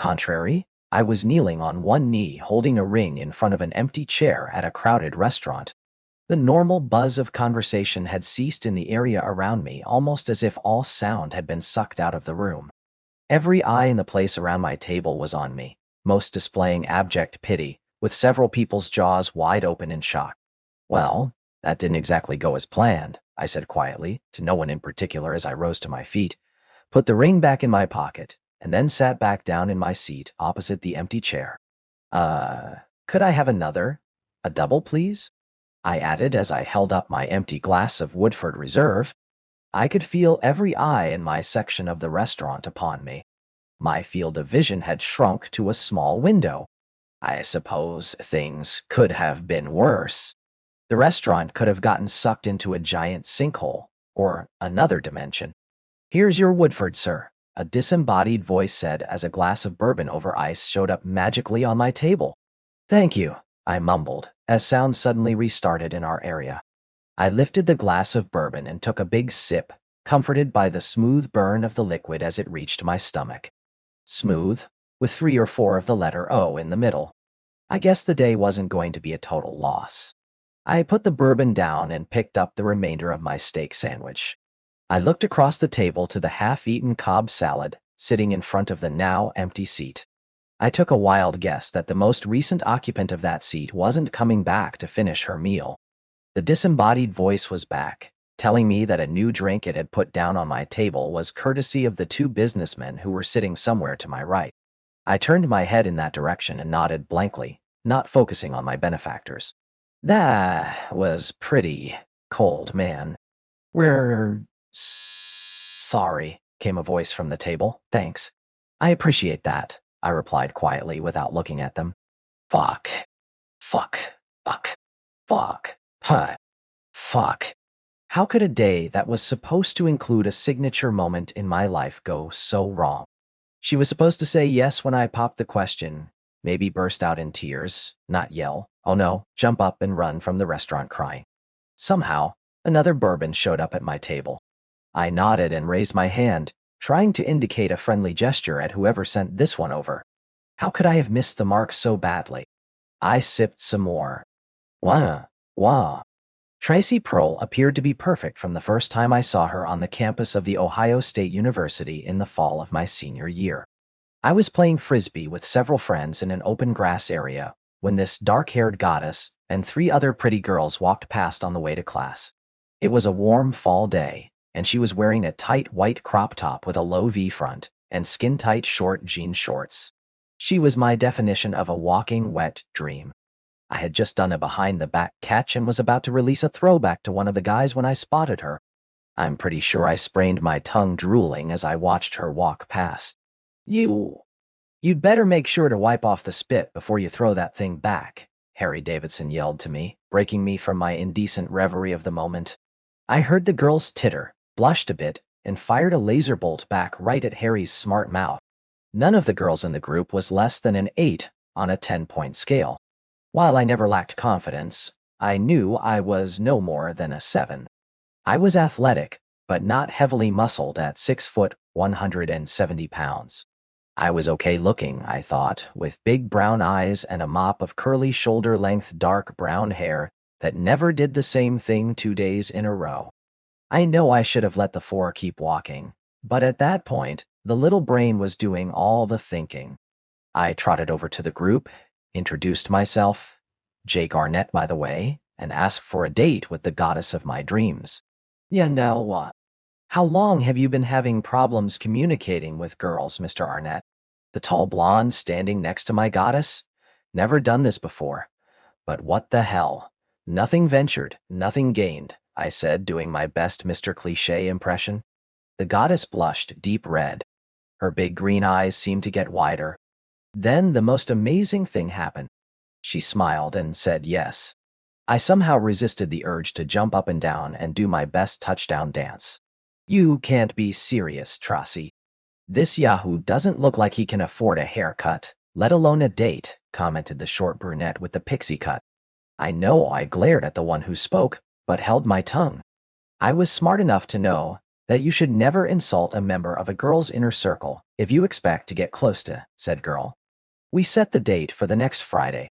contrary, I was kneeling on one knee holding a ring in front of an empty chair at a crowded restaurant. The normal buzz of conversation had ceased in the area around me, almost as if all sound had been sucked out of the room. Every eye in the place around my table was on me, most displaying abject pity, with several people's jaws wide open in shock. "Well, that didn't exactly go as planned," I said quietly, to no one in particular as I rose to my feet, put the ring back in my pocket, and then sat back down in my seat opposite the empty chair. Could I have another? A double, please?" I added as I held up my empty glass of Woodford Reserve. I could feel every eye in my section of the restaurant upon me. My field of vision had shrunk to a small window. I suppose things could have been worse. The restaurant could have gotten sucked into a giant sinkhole, or another dimension. "Here's your Woodford, sir," a disembodied voice said as a glass of bourbon over ice showed up magically on my table. "Thank you," I mumbled, as sound suddenly restarted in our area. I lifted the glass of bourbon and took a big sip, comforted by the smooth burn of the liquid as it reached my stomach. Smooth, with 3 or 4 of the letter O in the middle. I guess the day wasn't going to be a total loss. I put the bourbon down and picked up the remainder of my steak sandwich. I looked across the table to the half-eaten Cobb salad sitting in front of the now empty seat. I took a wild guess that the most recent occupant of that seat wasn't coming back to finish her meal. The disembodied voice was back, telling me that a new drink it had put down on my table was courtesy of the 2 businessmen who were sitting somewhere to my right. I turned my head in that direction and nodded blankly, not focusing on my benefactors. "That was pretty cold, man. We're sorry," came a voice from the table. "Thanks. I appreciate that," I replied quietly without looking at them. Fuck. Fuck. Fuck. Fuck. Huh. Fuck. How could a day that was supposed to include a signature moment in my life go so wrong? She was supposed to say yes when I popped the question, maybe burst out in tears, not yell, oh no, jump up and run from the restaurant crying. Somehow, another bourbon showed up at my table. I nodded and raised my hand, trying to indicate a friendly gesture at whoever sent this one over. How could I have missed the mark so badly? I sipped some more. Wah. Tracy Pearl appeared to be perfect from the first time I saw her on the campus of the Ohio State University in the fall of my senior year. I was playing frisbee with several friends in an open grass area when this dark-haired goddess and 3 other pretty girls walked past on the way to class. It was a warm fall day, and she was wearing a tight white crop top with a low V-front and skin-tight short jean shorts. She was my definition of a walking wet dream. I had just done a behind-the-back catch and was about to release a throwback to one of the guys when I spotted her. I'm pretty sure I sprained my tongue drooling as I watched her walk past. You'd better make sure to wipe off the spit before you throw that thing back," Harry Davidson yelled to me, breaking me from my indecent reverie of the moment. I heard the girls titter, blushed a bit, and fired a laser bolt back right at Harry's smart mouth. None of the girls in the group was less than an 8 on a 10-point scale. While I never lacked confidence, I knew I was no more than a 7. I was athletic, but not heavily muscled at 6 foot 170 pounds. I was okay looking, I thought, with big brown eyes and a mop of curly shoulder-length dark brown hair that never did the same thing 2 days in a row. I know I should have let the 4 keep walking, but at that point, the little brain was doing all the thinking. I trotted over to the group, introduced myself, Jake Arnett by the way, and asked for a date with the goddess of my dreams. "Yeah, now what? How long have you been having problems communicating with girls, Mr. Arnett?" The tall blonde standing next to my goddess? Never done this before. But what the hell? Nothing ventured, nothing gained, I said, doing my best Mr. Cliché impression. The goddess blushed deep red. Her big green eyes seemed to get wider. Then the most amazing thing happened. She smiled and said yes. I somehow resisted the urge to jump up and down and do my best touchdown dance. "You can't be serious, Tracy. This yahoo doesn't look like he can afford a haircut, let alone a date," commented the short brunette with the pixie cut. I know I glared at the one who spoke, but held my tongue. I was smart enough to know That you should never insult a member of a girl's inner circle if you expect to get close to said girl. We set the date for the next Friday.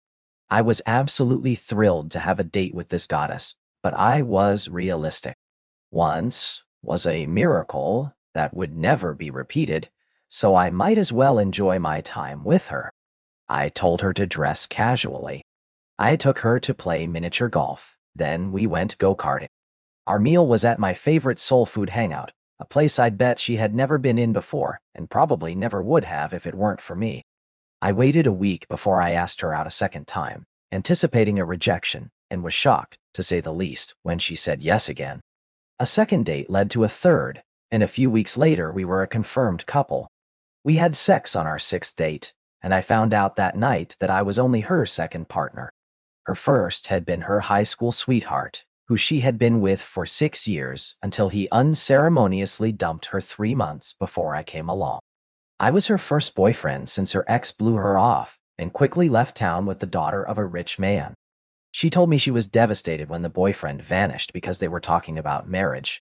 I was absolutely thrilled to have a date with this goddess, but I was realistic. Once was a miracle that would never be repeated, so I might as well enjoy my time with her. I told her to dress casually. I took her to play miniature golf. Then we went go-karting. Our meal was at my favorite soul food hangout, a place I'd bet she had never been in before and probably never would have if it weren't for me. I waited a week before I asked her out a second time, anticipating a rejection, and was shocked, to say the least, when she said yes again. A second date led to a third, and a few weeks later we were a confirmed couple. We had sex on our sixth date, and I found out that night that I was only her second partner. Her first had been her high school sweetheart, who she had been with for 6 years until he unceremoniously dumped her 3 months before I came along. I was her first boyfriend since her ex blew her off and quickly left town with the daughter of a rich man. She told me she was devastated when the boyfriend vanished because they were talking about marriage.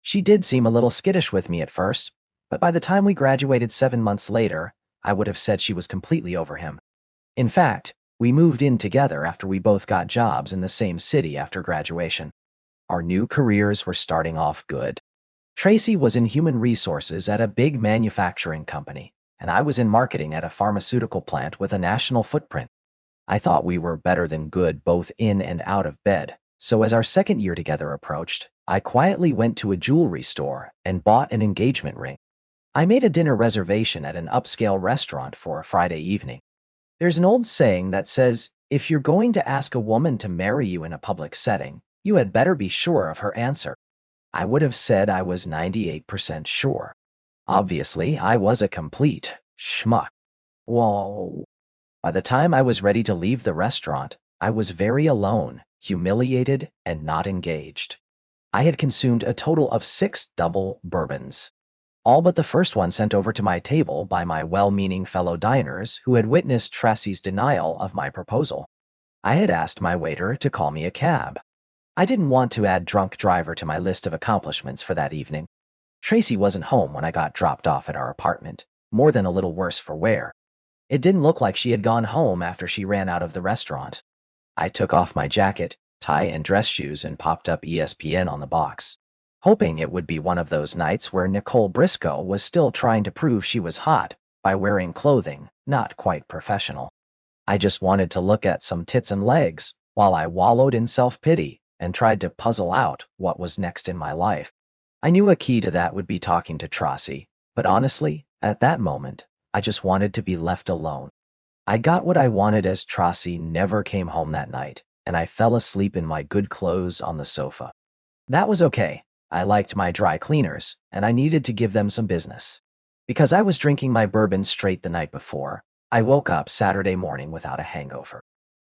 She did seem a little skittish with me at first, but by the time we graduated 7 months later, I would have said she was completely over him. In fact, we moved in together after we both got jobs in the same city after graduation. Our new careers were starting off good. Tracy was in human resources at a big manufacturing company, and I was in marketing at a pharmaceutical plant with a national footprint. I thought we were better than good both in and out of bed, so as our second year together approached, I quietly went to a jewelry store and bought an engagement ring. I made a dinner reservation at an upscale restaurant for a Friday evening. There's an old saying that says, if you're going to ask a woman to marry you in a public setting, you had better be sure of her answer. I would have said I was 98% sure. Obviously, I was a complete schmuck. Whoa. By the time I was ready to leave the restaurant, I was very alone, humiliated, and not engaged. I had consumed a total of 6 double bourbons, all but the first one sent over to my table by my well-meaning fellow diners who had witnessed Tracy's denial of my proposal. I had asked my waiter to call me a cab. I didn't want to add drunk driver to my list of accomplishments for that evening. Tracy wasn't home when I got dropped off at our apartment, more than a little worse for wear. It didn't look like she had gone home after she ran out of the restaurant. I took off my jacket, tie, and dress shoes and popped up ESPN on the box, hoping it would be one of those nights where Nicole Briscoe was still trying to prove she was hot by wearing clothing not quite professional. I just wanted to look at some tits and legs while I wallowed in self-pity and tried to puzzle out what was next in my life. I knew a key to that would be talking to Tracy, but honestly, at that moment, I just wanted to be left alone. I got what I wanted as Tracy never came home that night, and I fell asleep in my good clothes on the sofa. That was okay. I liked my dry cleaners, and I needed to give them some business. Because I was drinking my bourbon straight the night before, I woke up Saturday morning without a hangover.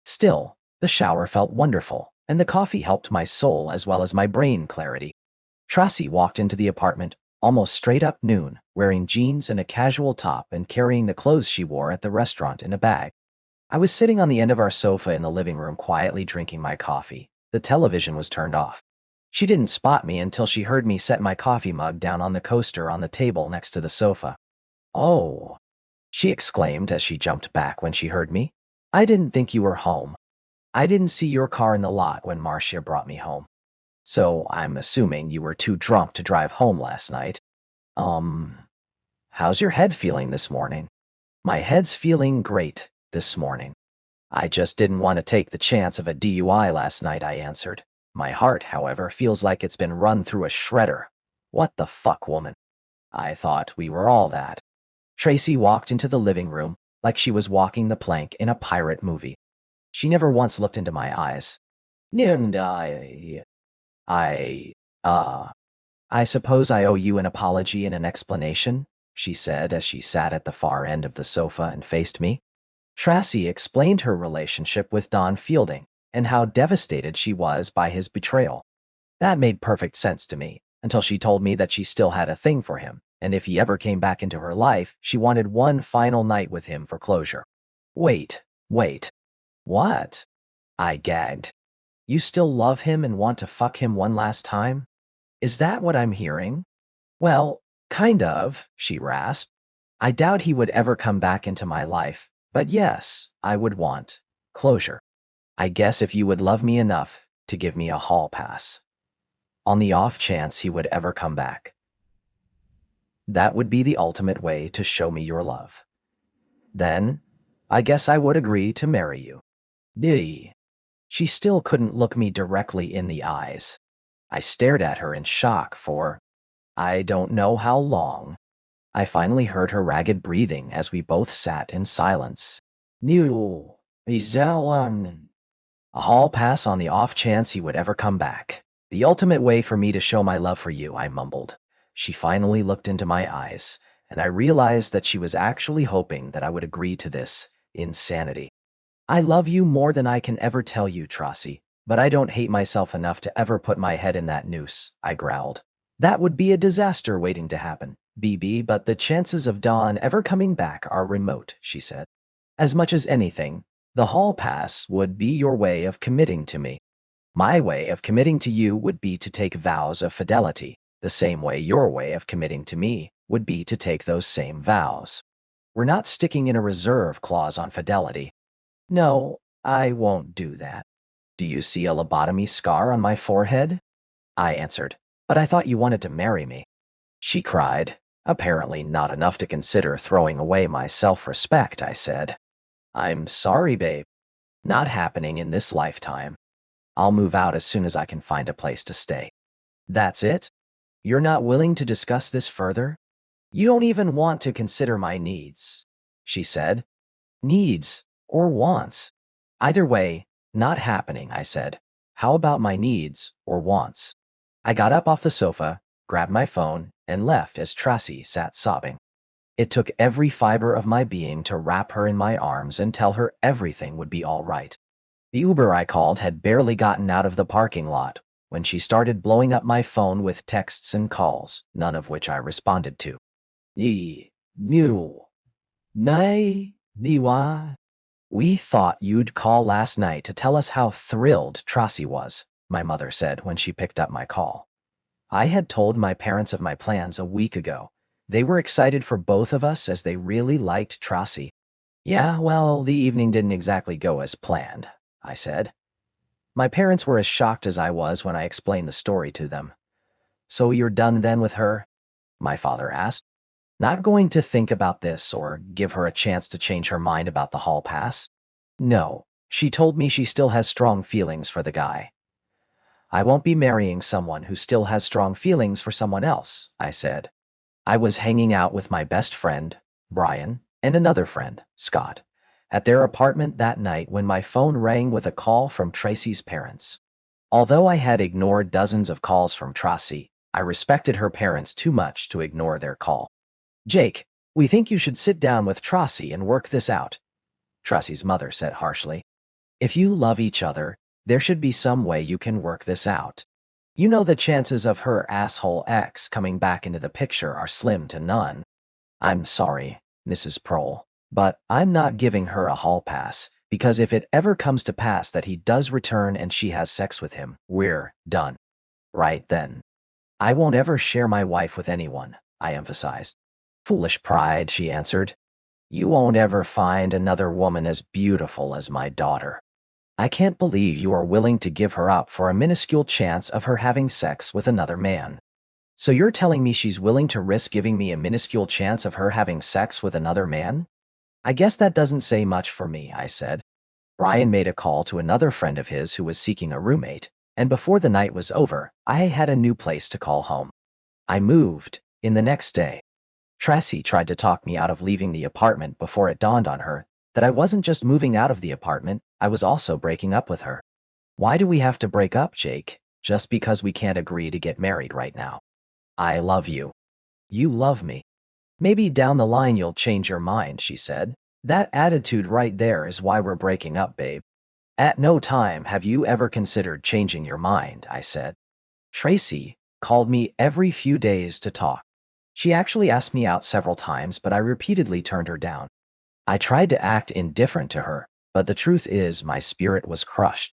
Still, the shower felt wonderful, and the coffee helped my soul as well as my brain clarity. Tracy walked into the apartment almost straight up noon, wearing jeans and a casual top and carrying the clothes she wore at the restaurant in a bag. I was sitting on the end of our sofa in the living room quietly drinking my coffee. The television was turned off. She didn't spot me until she heard me set my coffee mug down on the coaster on the table next to the sofa. "Oh," she exclaimed as she jumped back when she heard me. "I didn't think you were home. I didn't see your car in the lot when Marcia brought me home. So I'm assuming you were too drunk to drive home last night. How's your head feeling this morning?" "My head's feeling great this morning. I just didn't want to take the chance of a DUI last night," I answered. "My heart, however, feels like it's been run through a shredder." "What the fuck, woman?" "I thought we were all that." Tracy walked into the living room like she was walking the plank in a pirate movie. She never once looked into my eyes. "And I, uh, I suppose I owe you an apology and an explanation," she said as she sat at the far end of the sofa and faced me. Tracy explained her relationship with Don Fielding and how devastated she was by his betrayal. That made perfect sense to me until she told me that she still had a thing for him, and if he ever came back into her life, she wanted one final night with him for closure. Wait. What?" I gagged. "You still love him and want to fuck him one last time? Is that what I'm hearing?" Well, kind of, she rasped. I doubt he would ever come back into my life, but yes, I would want closure. I guess if you would love me enough to give me a hall pass, on the off chance he would ever come back. That would be the ultimate way to show me your love. Then, I guess I would agree to marry you. Dee. She still couldn't look me directly in the eyes. I stared at her in shock for, I don't know how long. I finally heard her ragged breathing as we both sat in silence. New. Izalan. A hall pass on the off chance he would ever come back. The ultimate way for me to show my love for you, I mumbled. She finally looked into my eyes, and I realized that she was actually hoping that I would agree to this insanity. I love you more than I can ever tell you, Tracy, but I don't hate myself enough to ever put my head in that noose, I growled. That would be a disaster waiting to happen, BB, but the chances of Dawn ever coming back are remote, she said. As much as anything, the hall pass would be your way of committing to me. My way of committing to you would be to take vows of fidelity, the same way your way of committing to me would be to take those same vows. We're not sticking in a reserve clause on fidelity. No, I won't do that. Do you see a lobotomy scar on my forehead? I answered, but I thought you wanted to marry me. She cried, apparently not enough to consider throwing away my self-respect, I said. I'm sorry, babe. Not happening in this lifetime. I'll move out as soon as I can find a place to stay. That's it? You're not willing to discuss this further? You don't even want to consider my needs, she said. Needs or wants? Either way, not happening, I said. How about my needs or wants? I got up off the sofa, grabbed my phone, and left as Tracy sat sobbing. It took every fiber of my being to wrap her in my arms and tell her everything would be all right. The Uber I called had barely gotten out of the parking lot when she started blowing up my phone with texts and calls, none of which I responded to. Ye, mule, nay, niwa. We thought you'd call last night to tell us how thrilled Tracy was, my mother said when she picked up my call. I had told my parents of my plans a week ago. They were excited for both of us as they really liked Tracy. Yeah, well, the evening didn't exactly go as planned, I said. My parents were as shocked as I was when I explained the story to them. So you're done then with her? My father asked. Not going to think about this or give her a chance to change her mind about the hall pass? No, she told me she still has strong feelings for the guy. I won't be marrying someone who still has strong feelings for someone else, I said. I was hanging out with my best friend, Brian, and another friend, Scott, at their apartment that night when my phone rang with a call from Tracy's parents. Although I had ignored dozens of calls from Tracy, I respected her parents too much to ignore their call. Jake, we think you should sit down with Tracy and work this out, Tracy's mother said harshly. If you love each other, there should be some way you can work this out. You know the chances of her asshole ex coming back into the picture are slim to none. I'm sorry, Mrs. Prohl, but I'm not giving her a hall pass, because if it ever comes to pass that he does return and she has sex with him, we're done. Right then. I won't ever share my wife with anyone, I emphasized. Foolish pride, she answered. You won't ever find another woman as beautiful as my daughter. I can't believe you are willing to give her up for a minuscule chance of her having sex with another man. So you're telling me she's willing to risk giving me a minuscule chance of her having sex with another man? I guess that doesn't say much for me, I said. Brian made a call to another friend of his who was seeking a roommate, and before the night was over, I had a new place to call home. I moved in the next day. Tracy tried to talk me out of leaving the apartment before it dawned on her that I wasn't just moving out of the apartment, I was also breaking up with her. Why do we have to break up, Jake, just because we can't agree to get married right now? I love you. You love me. Maybe down the line you'll change your mind, she said. That attitude right there is why we're breaking up, babe. At no time have you ever considered changing your mind, I said. Tracy called me every few days to talk. She actually asked me out several times, but I repeatedly turned her down. I tried to act indifferent to her, but the truth is my spirit was crushed.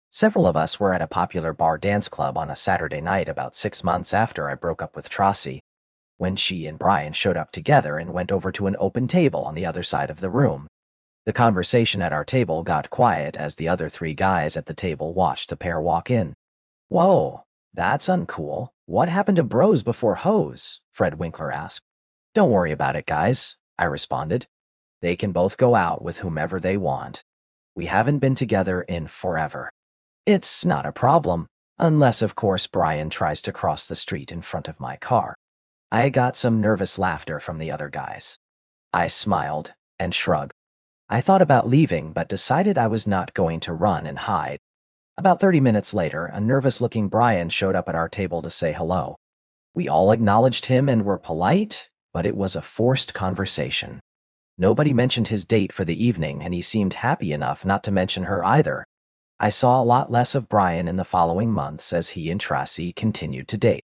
Several of us were at a popular bar dance club on a Saturday night about 6 months after I broke up with Tracy. when she and Brian showed up together and went over to an open table on the other side of the room. The conversation at our table got quiet as the other three guys at the table watched the pair walk in. Whoa, that's uncool. What happened to bros before hoes? Fred Winkler asked. Don't worry about it, guys, I responded. They can both go out with whomever they want. We haven't been together in forever. It's not a problem, unless of course Brian tries to cross the street in front of my car. I got some nervous laughter from the other guys. I smiled and shrugged. I thought about leaving but decided I was not going to run and hide. About 30 minutes later, a nervous-looking Brian showed up at our table to say hello. We all acknowledged him and were polite, but it was a forced conversation. Nobody mentioned his date for the evening, and he seemed happy enough not to mention her either. I saw a lot less of Brian in the following months as he and Tracy continued to date.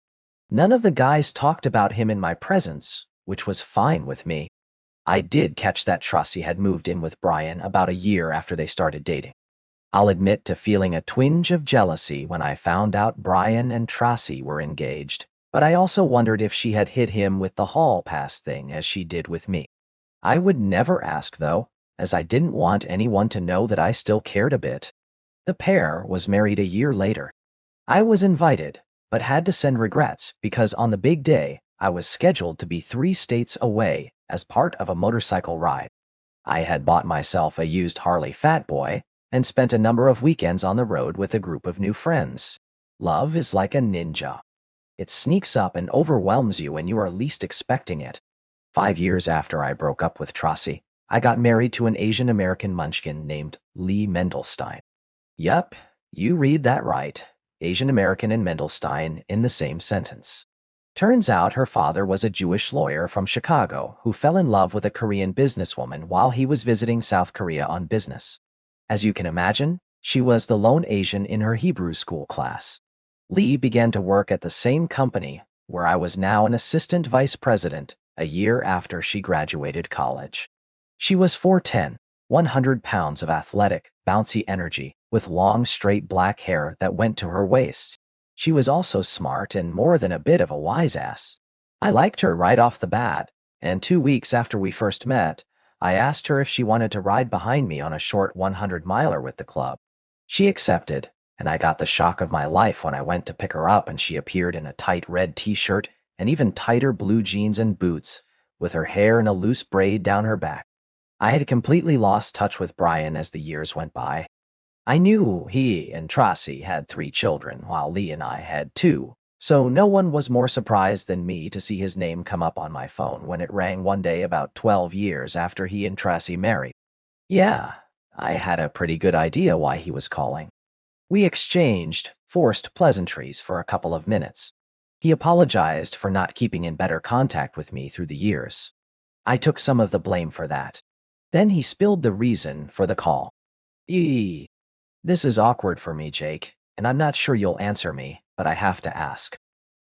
None of the guys talked about him in my presence, which was fine with me. I did catch that Tracy had moved in with Brian about a year after they started dating. I'll admit to feeling a twinge of jealousy when I found out Brian and Tracy were engaged, but I also wondered if she had hit him with the hall pass thing as she did with me. I would never ask, though, as I didn't want anyone to know that I still cared a bit. The pair was married a year later. I was invited, but had to send regrets because on the big day, I was scheduled to be 3 states away as part of a motorcycle ride. I had bought myself a used Harley Fat Boy and spent a number of weekends on the road with a group of new friends. Love is like a ninja. It sneaks up and overwhelms you when you are least expecting it. 5 years after I broke up with Tracy, I got married to an Asian American munchkin named Lee Mendelstein. Yup, you read that right. Asian American and Mendelstein in the same sentence. Turns out her father was a Jewish lawyer from Chicago who fell in love with a Korean businesswoman while he was visiting South Korea on business. As you can imagine, she was the lone Asian in her Hebrew school class. Lee began to work at the same company, where I was now an assistant vice president, a year after she graduated college. She was 4'10", 100 pounds of athletic, bouncy energy, with long straight black hair that went to her waist. She was also smart and more than a bit of a wise ass. I liked her right off the bat, and 2 weeks after we first met, I asked her if she wanted to ride behind me on a short 100-miler with the club. She accepted, and I got the shock of my life when I went to pick her up and she appeared in a tight red t-shirt and even tighter blue jeans and boots, with her hair in a loose braid down her back. I had completely lost touch with Brian as the years went by. I knew he and Tracy had 3 children, while Lee and I had 2, so no one was more surprised than me to see his name come up on my phone when it rang one day about 12 years after he and Tracy married. Yeah, I had a pretty good idea why he was calling. We exchanged forced pleasantries for a couple of minutes. He apologized for not keeping in better contact with me through the years. I took some of the blame for that. Then he spilled the reason for the call. This is awkward for me, Jake, and I'm not sure you'll answer me, but I have to ask.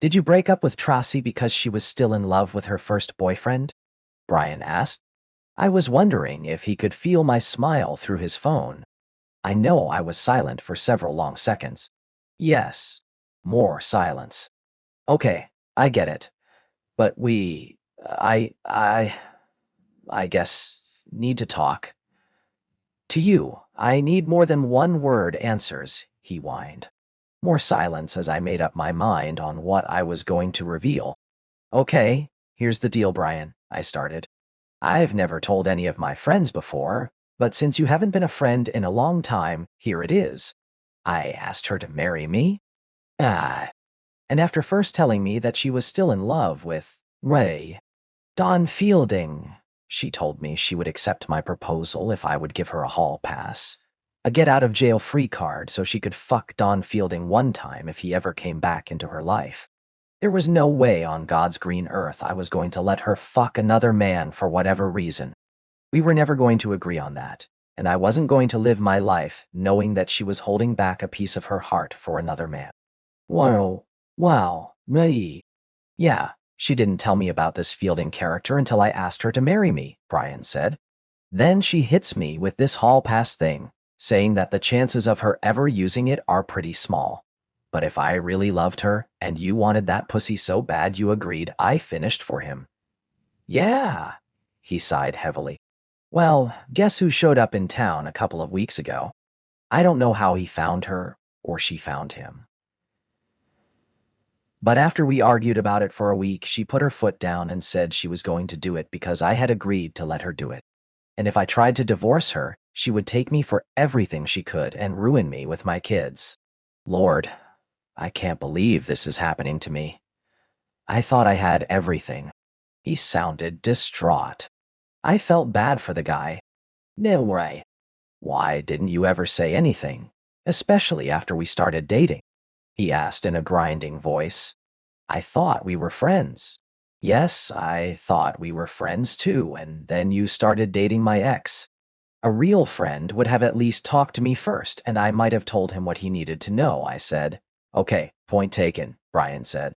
Did you break up with Tracy because she was still in love with her first boyfriend? Brian asked. I was wondering if he could feel my smile through his phone. I know I was silent for several long seconds. Yes. More silence. Okay, I get it. But I guess, need to talk. To you, I need more than one-word answers, he whined. More silence as I made up my mind on what I was going to reveal. Okay, here's the deal, Brian, I started. I've never told any of my friends before, but since you haven't been a friend in a long time, here it is. I asked her to marry me. And after first telling me that she was still in love with Don Fielding, she told me she would accept my proposal if I would give her a hall pass. A get-out-of-jail-free card so she could fuck Don Fielding one time if he ever came back into her life. There was no way on God's green earth I was going to let her fuck another man for whatever reason. We were never going to agree on that, and I wasn't going to live my life knowing that she was holding back a piece of her heart for another man. Wow, me. Yeah, she didn't tell me about this Fielding character until I asked her to marry me, Brian said. Then she hits me with this hall pass thing, saying that the chances of her ever using it are pretty small. But if I really loved her, and you wanted that pussy so bad you agreed, I finished for him. Yeah, he sighed heavily. Well, guess who showed up in town a couple of weeks ago? I don't know how he found her, or she found him. But after we argued about it for a week, she put her foot down and said she was going to do it because I had agreed to let her do it. And if I tried to divorce her, she would take me for everything she could and ruin me with my kids. Lord, I can't believe this is happening to me. I thought I had everything. He sounded distraught. I felt bad for the guy. No way. Why didn't you ever say anything? Especially after we started dating? He asked in a grinding voice. I thought we were friends. Yes, I thought we were friends too, and then you started dating my ex. A real friend would have at least talked to me first, and I might have told him what he needed to know, I said. Okay, point taken, Brian said.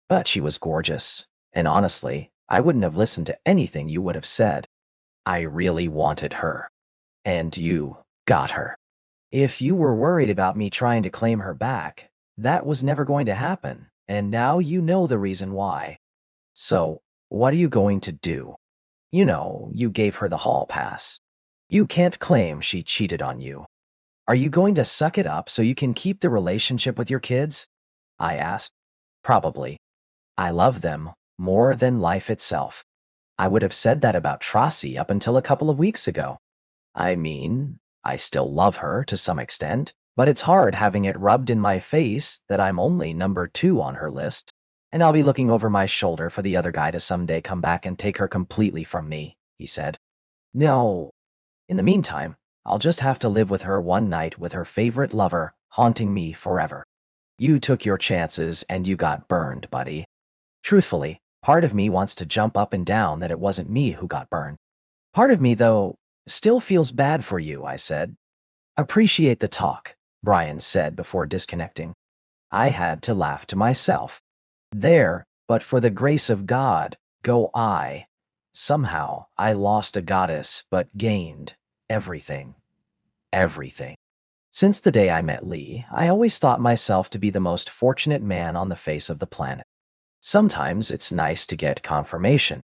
But she was gorgeous, and honestly, I wouldn't have listened to anything you would have said. I really wanted her. And you got her. If you were worried about me trying to claim her back, that was never going to happen, and now you know the reason why. So, what are you going to do? You know, you gave her the hall pass. You can't claim she cheated on you. Are you going to suck it up so you can keep the relationship with your kids? I asked. Probably. I love them more than life itself. I would have said that about Trossie up until a couple of weeks ago. I mean, I still love her to some extent, but it's hard having it rubbed in my face that I'm only number 2 on her list, and I'll be looking over my shoulder for the other guy to someday come back and take her completely from me, he said. No. In the meantime, I'll just have to live with her one night with her favorite lover haunting me forever. You took your chances and you got burned, buddy. Truthfully, part of me wants to jump up and down that it wasn't me who got burned. Part of me, though, still feels bad for you, I said. Appreciate the talk, Brian said before disconnecting. I had to laugh to myself. There, but for the grace of God, go I. Somehow, I lost a goddess but gained everything. Everything. Since the day I met Lee, I always thought myself to be the most fortunate man on the face of the planet. Sometimes it's nice to get confirmation,